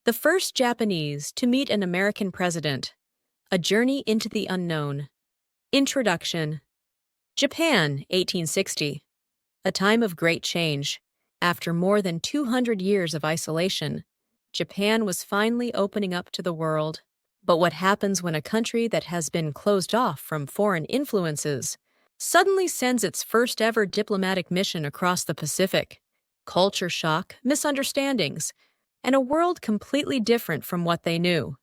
The first Japanese to meet an American president. A journey into the unknown. Introduction. Japan, 1860. A time of great change. After more than 200 years of isolation, Japan was finally opening up to the world. But what happens when a country that has been closed off from foreign influences suddenly sends its first ever diplomatic mission across the Pacific? Culture shock, misunderstandings, and a world completely different from what they knew.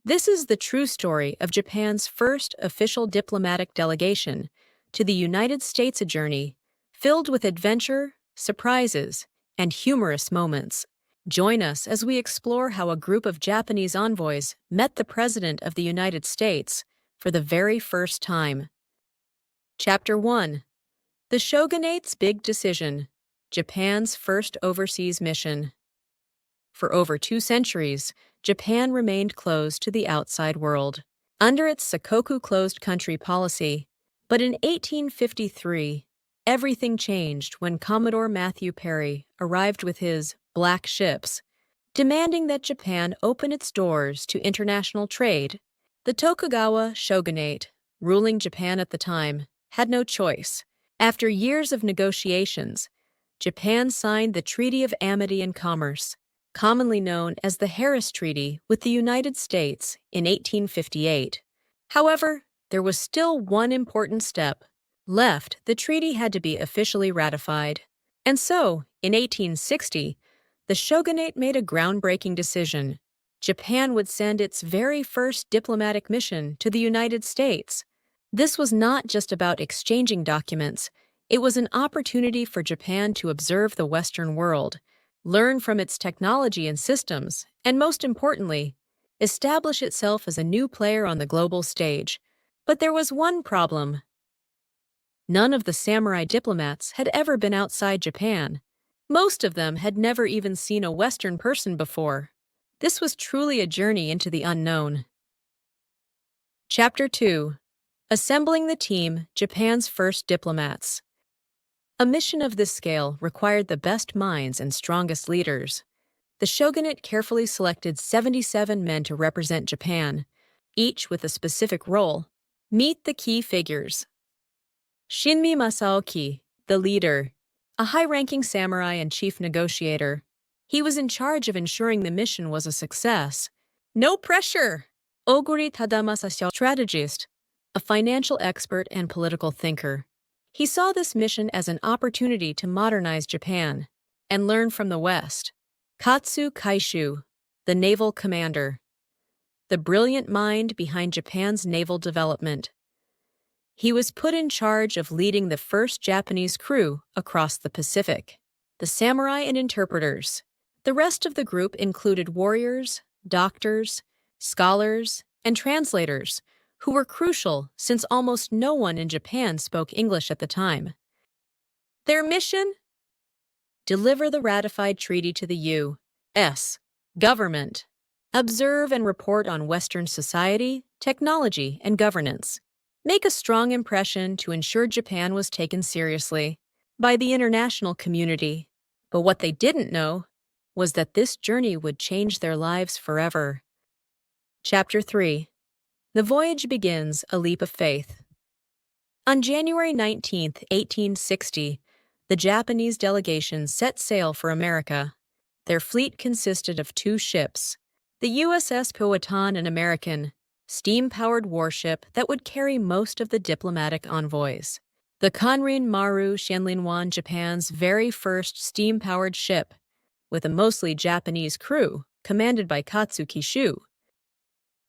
This is the true story of Japan's first official diplomatic delegation to the United States, a journey filled with adventure, surprises, and humorous moments. Join us as we explore how a group of Japanese envoys met the President of the United States for the very first time. Chapter 1. The Shogunate's Big Decision. Japan's first overseas mission. For over 2 centuries, Japan remained closed to the outside world, under its Sakoku closed country policy. But in 1853, everything changed when Commodore Matthew Perry arrived with his Black Ships, demanding that Japan open its doors to international trade. The Tokugawa shogunate, ruling Japan at the time, had no choice. After years of negotiations, Japan signed the Treaty of Amity and Commerce, commonly known as the Harris Treaty, with the United States in 1858. However, there was still one important step left. The treaty had to be officially ratified. And so, in 1860, the shogunate made a groundbreaking decision. Japan would send its very first diplomatic mission to the United States. This was not just about exchanging documents. It was an opportunity for Japan to observe the Western world, learn from its technology and systems, and most importantly, establish itself as a new player on the global stage. But there was one problem. None of the samurai diplomats had ever been outside Japan. Most of them had never even seen a Western person before. This was truly a journey into the unknown. Chapter 2. Assembling the team, Japan's first diplomats. A mission of this scale required the best minds and strongest leaders. The shogunate carefully selected 77 men to represent Japan, each with a specific role. Meet the key figures. Shinmi Masaoki, the leader, a high-ranking samurai and chief negotiator. He was in charge of ensuring the mission was a success. No pressure! Oguri Tadamasa, strategist, a financial expert and political thinker. He saw this mission as an opportunity to modernize Japan and learn from the West. Katsu Kaishu, the naval commander, the brilliant mind behind Japan's naval development. He was put in charge of leading the first Japanese crew across the Pacific. The samurai and interpreters. The rest of the group included warriors, doctors, scholars, and translators, who were crucial since almost no one in Japan spoke English at the time. Their mission? Deliver the ratified treaty to the U.S. government. Observe and report on Western society, technology, and governance. Make a strong impression to ensure Japan was taken seriously by the international community. But what they didn't know was that this journey would change their lives forever. Chapter 3. The voyage begins, a leap of faith. On January 19, 1860, the Japanese delegation set sail for America. Their fleet consisted of 2 ships, the USS Powhatan, an American, steam-powered warship that would carry most of the diplomatic envoys. The Konrin Maru Shenlinwan, Japan's very first steam-powered ship, with a mostly Japanese crew, commanded by Katsu Kishu.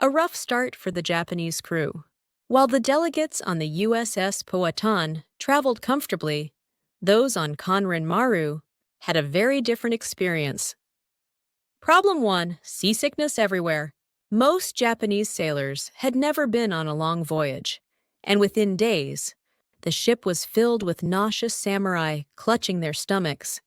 A rough start for the Japanese crew. While the delegates on the USS Powhatan traveled comfortably, those on Konrin Maru had a very different experience. Problem 1. Seasickness everywhere. Most Japanese sailors had never been on a long voyage, and within days, the ship was filled with nauseous samurai clutching their stomachs.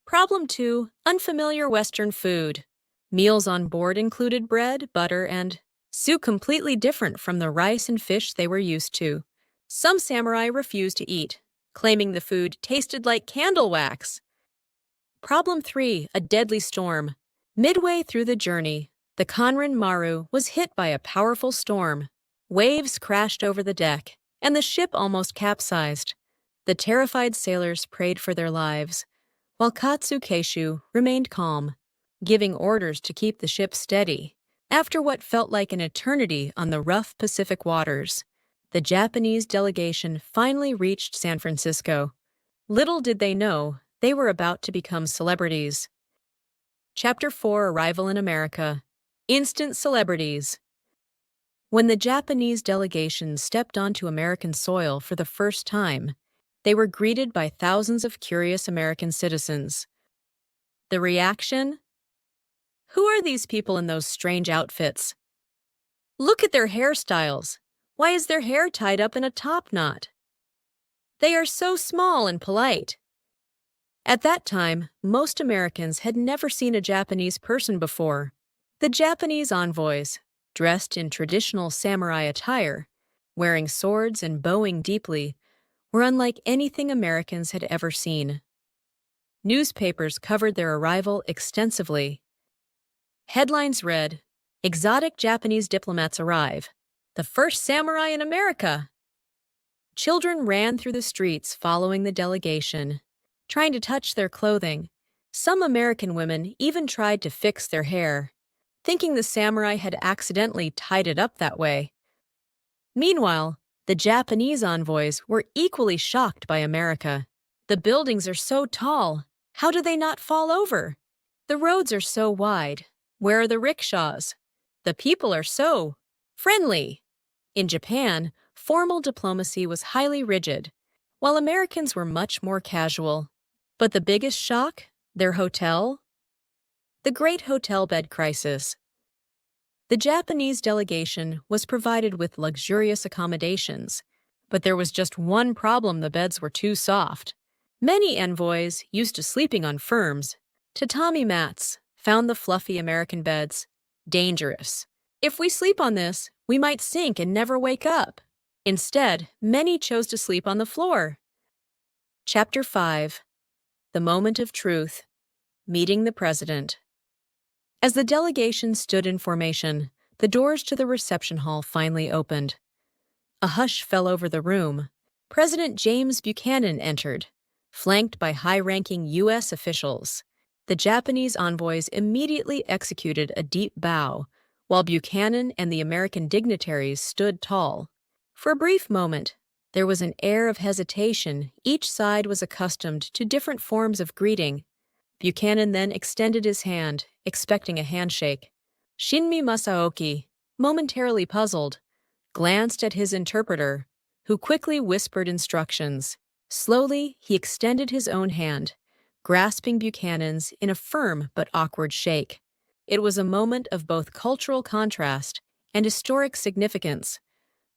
Problem 2. Unfamiliar Western food. Meals on board included bread, butter, and soup completely different from the rice and fish they were used to. Some samurai refused to eat, claiming the food tasted like candle wax. Problem 3. A deadly storm. Midway through the journey, the Conran Maru was hit by a powerful storm. Waves crashed over the deck, and the ship almost capsized. The terrified sailors prayed for their lives, while Katsu Keishu remained calm, giving orders to keep the ship steady. After what felt like an eternity on the rough Pacific waters, the Japanese delegation finally reached San Francisco. Little did they know, they were about to become celebrities. Chapter 4: Arrival in America. Instant celebrities. When the Japanese delegation stepped onto American soil for the first time, they were greeted by thousands of curious American citizens. The reaction? Who are these people in those strange outfits? Look at their hairstyles. Why is their hair tied up in a top knot? They are so small and polite. At that time, most Americans had never seen a Japanese person before. The Japanese envoys, dressed in traditional samurai attire, wearing swords and bowing deeply, were unlike anything Americans had ever seen. Newspapers covered their arrival extensively. Headlines read, "Exotic Japanese diplomats arrive. The first samurai in America." Children ran through the streets following the delegation, trying to touch their clothing. Some American women even tried to fix their hair, thinking the samurai had accidentally tied it up that way. Meanwhile, the Japanese envoys were equally shocked by America. The buildings are so tall. How do they not fall over? The roads are so wide. Where are the rickshaws? The people are so friendly. In Japan, formal diplomacy was highly rigid, while Americans were much more casual. But the biggest shock? Their hotel? The Great Hotel Bed Crisis. The Japanese delegation was provided with luxurious accommodations, but there was just one problem: the beds were too soft. Many envoys, used to sleeping on firms, tatami mats, found the fluffy American beds dangerous. If we sleep on this, we might sink and never wake up. Instead, many chose to sleep on the floor. Chapter 5: The Moment of Truth. Meeting the President. As the delegation stood in formation, the doors to the reception hall finally opened. A hush fell over the room. President James Buchanan entered, flanked by high-ranking U.S. officials. The Japanese envoys immediately executed a deep bow, while Buchanan and the American dignitaries stood tall. For a brief moment, there was an air of hesitation. Each side was accustomed to different forms of greeting. Buchanan then extended his hand, expecting a handshake. Shinmi Masaoki, momentarily puzzled, glanced at his interpreter, who quickly whispered instructions. Slowly, he extended his own hand, grasping Buchanan's in a firm but awkward shake. It was a moment of both cultural contrast and historic significance,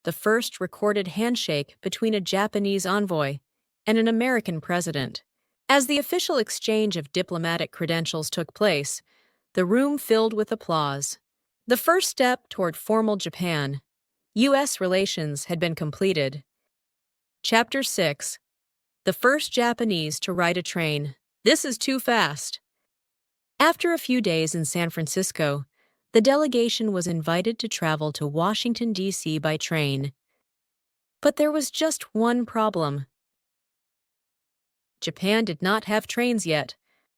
the first recorded handshake between a Japanese envoy and an American president. As the official exchange of diplomatic credentials took place, the room filled with applause. The first step toward formal Japan, U.S. relations, had been completed. Chapter 6: The First Japanese to Ride a Train. This is too fast. After a few days in San Francisco, the delegation was invited to travel to Washington, D.C. by train. But there was just one problem. Japan did not have trains yet.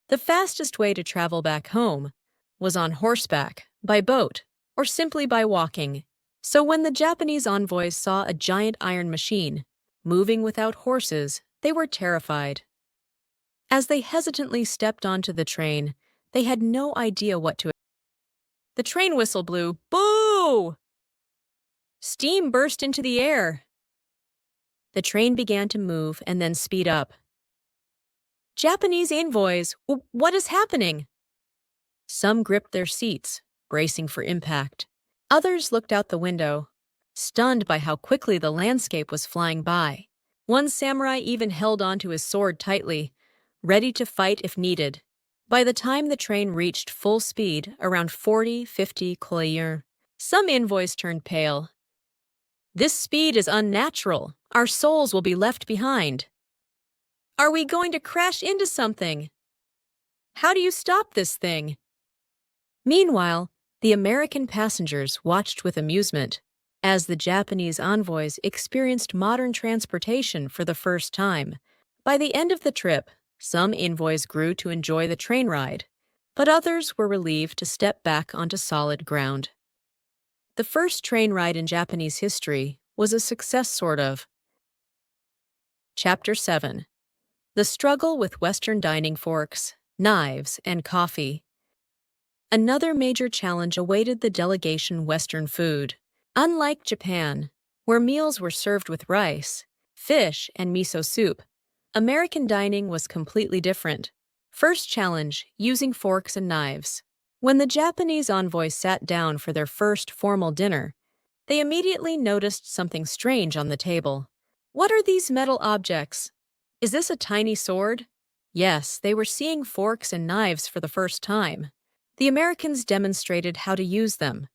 The fastest way to travel back home was on horseback, by boat, or simply by walking. So when the Japanese envoys saw a giant iron machine moving without horses, they were terrified. As they hesitantly stepped onto the train, they had no idea what to expect. The train whistle blew. Boo! Steam burst into the air. The train began to move and then speed up. Japanese envoys, what is happening? Some gripped their seats, bracing for impact. Others looked out the window, stunned by how quickly the landscape was flying by. One samurai even held onto his sword tightly, ready to fight if needed. By the time the train reached full speed, around 40-50 km/h, some envoys turned pale. This speed is unnatural. Our souls will be left behind. Are we going to crash into something? How do you stop this thing? Meanwhile, the American passengers watched with amusement as the Japanese envoys experienced modern transportation for the first time. By the end of the trip, some envoys grew to enjoy the train ride, but others were relieved to step back onto solid ground. The first train ride in Japanese history was a success, sort of. Chapter 7. The Struggle with Western Dining Forks, Knives, and Coffee. Another major challenge awaited the delegation Western food. Unlike Japan, where meals were served with rice, fish, and miso soup, American dining was completely different. First challenge, using forks and knives. When the Japanese envoys sat down for their first formal dinner, they immediately noticed something strange on the table. What are these metal objects? Is this a tiny sword? Yes, they were seeing forks and knives for the first time. The Americans demonstrated how to use them,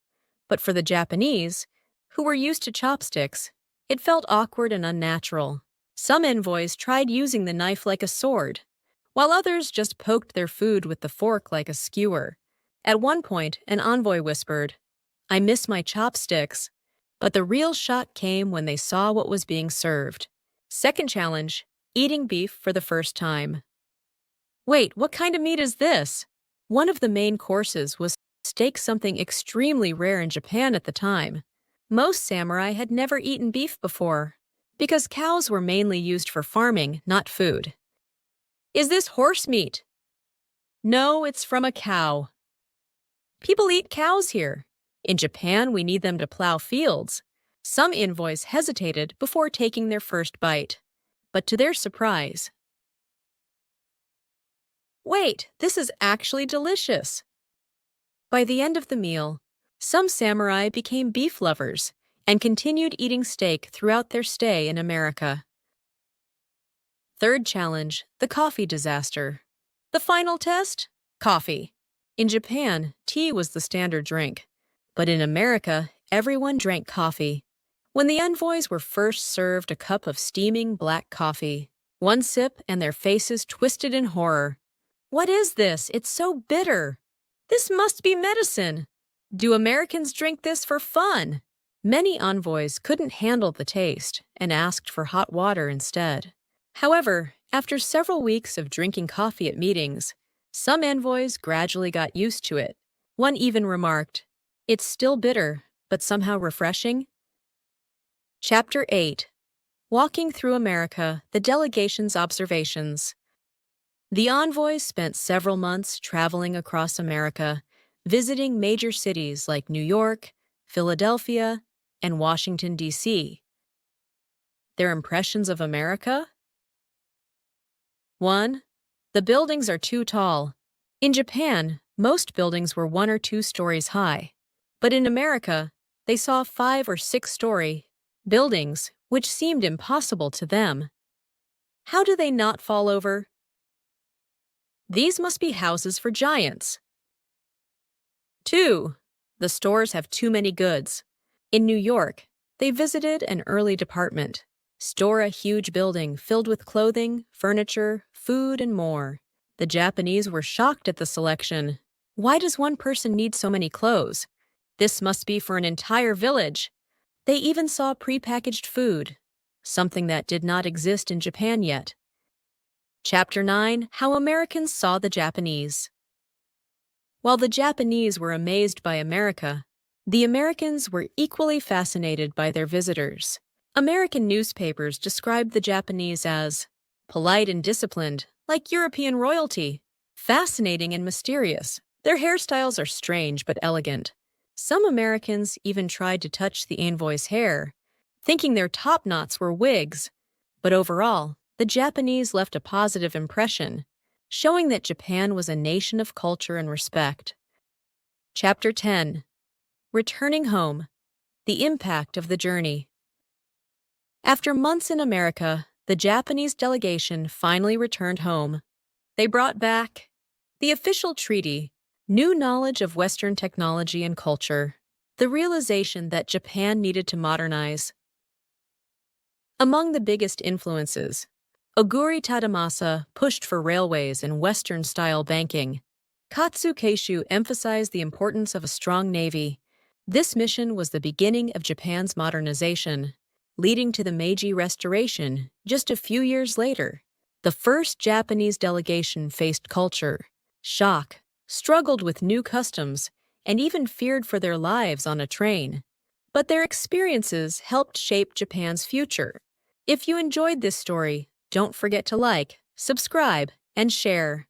but for the Japanese, who were used to chopsticks, it felt awkward and unnatural. Some envoys tried using the knife like a sword, while others just poked their food with the fork like a skewer. At one point, an envoy whispered, "I miss my chopsticks." But the real shock came when they saw what was being served. Second challenge, eating beef for the first time. Wait, what kind of meat is this? One of the main courses was steak, something extremely rare in Japan at the time. Most samurai had never eaten beef before, because cows were mainly used for farming, not food. Is this horse meat? No, it's from a cow. People eat cows here. In Japan, we need them to plow fields. Some envoys hesitated before taking their first bite, but to their surprise, wait, this is actually delicious. By the end of the meal, some samurai became beef lovers and continued eating steak throughout their stay in America. Third challenge, the coffee disaster. The final test? Coffee. In Japan, tea was the standard drink, but in America, everyone drank coffee. When the envoys were first served a cup of steaming black coffee, one sip and their faces twisted in horror. What is this? It's so bitter. This must be medicine. Do Americans drink this for fun? Many envoys couldn't handle the taste and asked for hot water instead. However, after several weeks of drinking coffee at meetings, some envoys gradually got used to it. One even remarked, "It's still bitter, but somehow refreshing." Chapter 8. Walking Through America, the Delegation's Observations. The envoys spent several months traveling across America, visiting major cities like New York, Philadelphia, and Washington, D.C. Their impressions of America? 1. The buildings are too tall. In Japan, most buildings were 1 or 2 stories high, but in America, they saw 5 or 6-story buildings, which seemed impossible to them. How do they not fall over? These must be houses for giants. 2. The stores have too many goods. In New York, they visited an early department store, a huge building filled with clothing, furniture, food, and more. The Japanese were shocked at the selection. Why does one person need so many clothes? This must be for an entire village. They even saw prepackaged food, something that did not exist in Japan yet. Chapter 9. How Americans Saw the Japanese. While the Japanese were amazed by America, the Americans were equally fascinated by their visitors. American newspapers described the Japanese as polite and disciplined, like European royalty, fascinating and mysterious. Their hairstyles are strange but elegant. Some Americans even tried to touch the envoys' hair, thinking their top knots were wigs. But overall, the Japanese left a positive impression, showing that Japan was a nation of culture and respect. Chapter 10. Returning Home. The Impact of the Journey. After months in America, the Japanese delegation finally returned home. They brought back the official treaty, new knowledge of Western technology and culture, the realization that Japan needed to modernize. Among the biggest influences, Oguri Tadamasa pushed for railways and Western-style banking. Katsu Keishu emphasized the importance of a strong navy. This mission was the beginning of Japan's modernization, leading to the Meiji Restoration just a few years later. The first Japanese delegation faced culture shock, struggled with new customs, and even feared for their lives on a train. But their experiences helped shape Japan's future. If you enjoyed this story, don't forget to like, subscribe, and share.